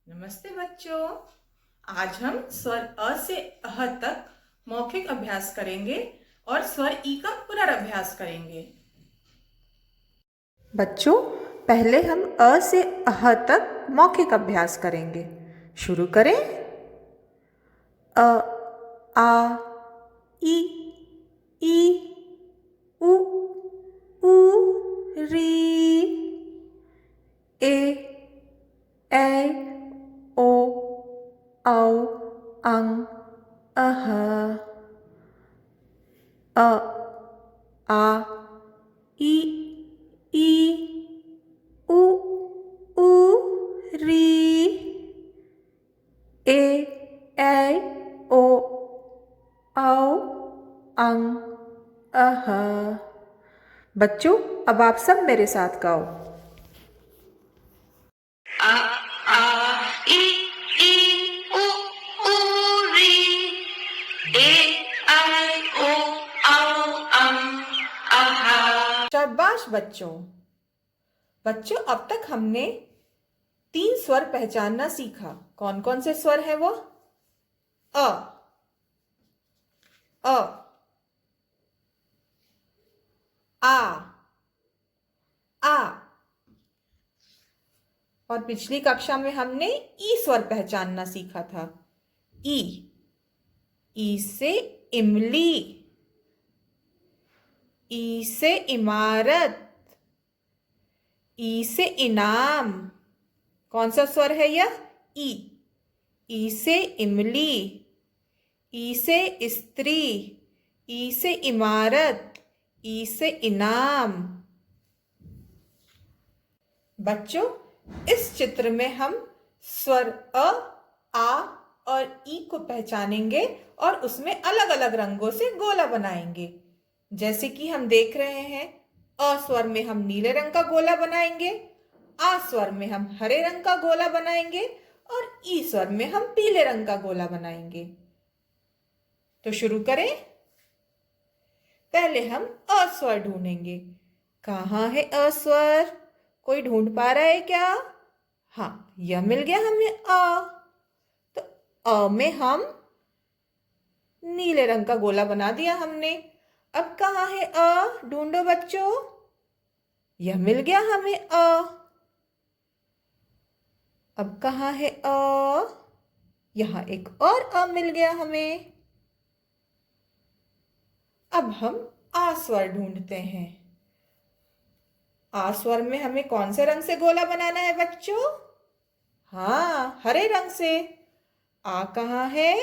नमस्ते बच्चों। आज हम स्वर अ से अह तक मौखिक अभ्यास करेंगे और स्वर ई का पुनर्अभ्यास करेंगे। बच्चों, पहले हम अ से अह तक मौखिक अभ्यास करेंगे। शुरू करें। अ, आ, ई, उ, री, ए, ऐ, ओ, औ, अं, अह, अ, आ, ई, उ, री, ए, ऐ, ओ, औ, अं, अह। बच्चों, अब आप सब मेरे साथ गाओ। आ आ ई उ री ए आई ओ औ आहा। शाबाश बच्चों। बच्चों, अब तक हमने 3 स्वर पहचानना सीखा। कौन कौन से स्वर हैं वो? अ, अ, आ, और पिछली कक्षा में हमने ई स्वर पहचानना सीखा था। ई से इमली, ई से इमारत, ई से इनाम। कौन सा स्वर है यह? ई से इमली, ई से स्त्री, ई से इमारत, ई से इनाम। बच्चों, इस चित्र में हम स्वर अ, आ और ई को पहचानेंगे और उसमें अलग अलग रंगों से गोला बनाएंगे। जैसे कि हम देख रहे हैं, अ स्वर में हम नीले रंग का गोला बनाएंगे, आ स्वर में हम हरे रंग का गोला बनाएंगे और ई स्वर में हम पीले रंग का गोला बनाएंगे। तो शुरू करें। पहले हम अ स्वर ढूंढेंगे। कहाँ है अ स्वर? कोई ढूंढ पा रहा है क्या? हाँ, यह मिल गया हमें अ। तो अ में हम नीले रंग का गोला बना दिया हमने। अब कहाँ है अ? ढूंढो बच्चों। यह मिल गया हमें अ। अब कहाँ है अ? यहाँ एक और अ मिल गया हमें। अब हम आ स्वर ढूंढते हैं। आ स्वर में हमें कौन से रंग से गोला बनाना है बच्चों? हाँ, हरे रंग से। आ कहाँ है?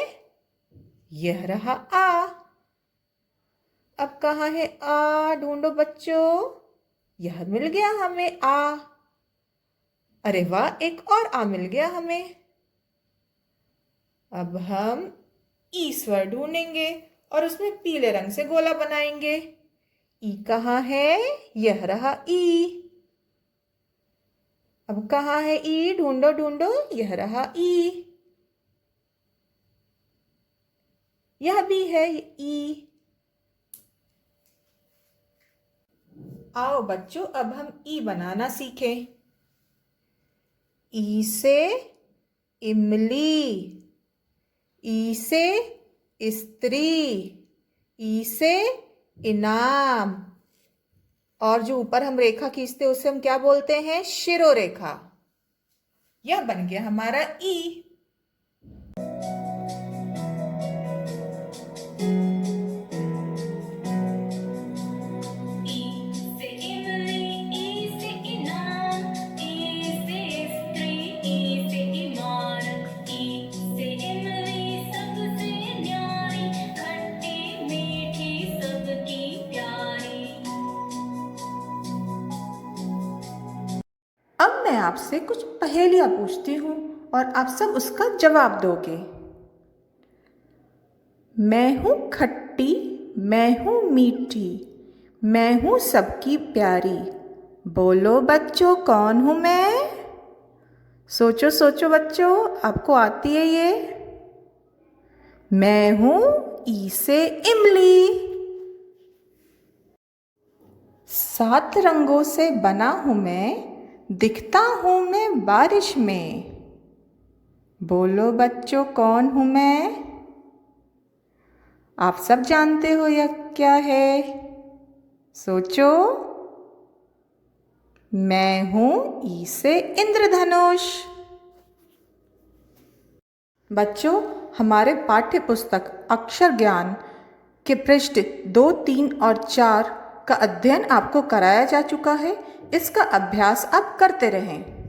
यह रहा आ। अब कहाँ है आ? ढूंढो बच्चों। यह मिल गया हमें आ। अरे वाह, एक और आ मिल गया हमें। अब हम ई स्वर ढूंढेंगे और उसमें पीले रंग से गोला बनाएंगे। ई कहाँ है? यह रहा ई। अब कहाँ है ई? ढूंढो ढूंढो, यह रहा ई। यह भी है ई। आओ बच्चों, अब हम ई बनाना सीखें। ई से इमली, ई से स्त्री, ई से इनाम। और जो ऊपर हम रेखा खींचते हैं उसे हम क्या बोलते हैं? शिरोरेखा। यह बन गया हमारा ई। ई से इमली ई से इनाम ई से स्त्री ई से इमारत ई से इमली सबसे न्यारी खट्टी मीठी सबकी प्यारी। अब मैं आपसे कुछ पहेलियां पूछती हूँ और आप सब उसका जवाब दोगे। मैं हूँ खट्टी, मैं हूँ मीठी, मैं हूँ सबकी प्यारी। बोलो बच्चों, कौन हूँ मैं? सोचो सोचो बच्चों, आपको आती है ये? मैं हूँ ई से इमली। 7 रंगों से बना हूँ मैं, दिखता हूँ मैं बारिश में। बोलो बच्चों, कौन हूँ मैं? आप सब जानते हो यह क्या है? सोचो। मैं हूँ ई से इंद्रधनुष। बच्चों, हमारे पाठ्य पुस्तक अक्षर ज्ञान के पृष्ठ 2, 3 और 4 का अध्ययन आपको कराया जा चुका है। इसका अभ्यास आप करते रहें।